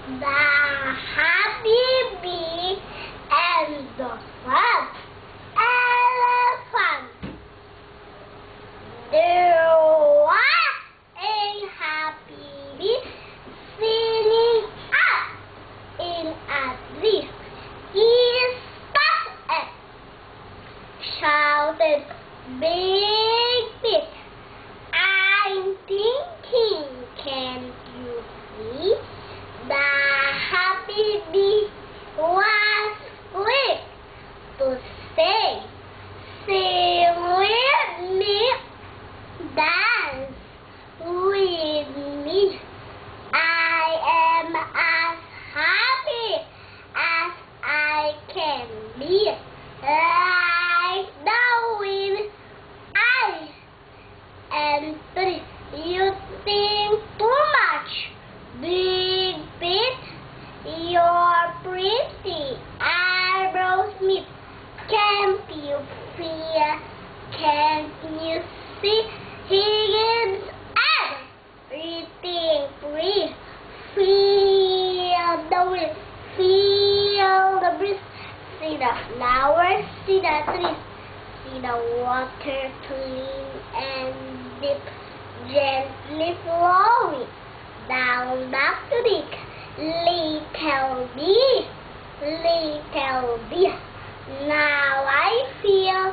The happy bee and the fat elephant. There was a happy bee sitting up in a tree. He stopped and shouted, "Big Big, I'm thinking, can't you see?" The happy bee was quick to say, "Sing with me, dance with me. I am as happy as I can be, like the wind." I and three. You think too much, Big Pete. Your pretty eyebrows meet. Can't you feel? Can't you see? He gives everything free. Feel the wind, feel the breeze. See the flowers, see the trees. See the water clean and deep, gently flowing down the creek. Little bee, now I feel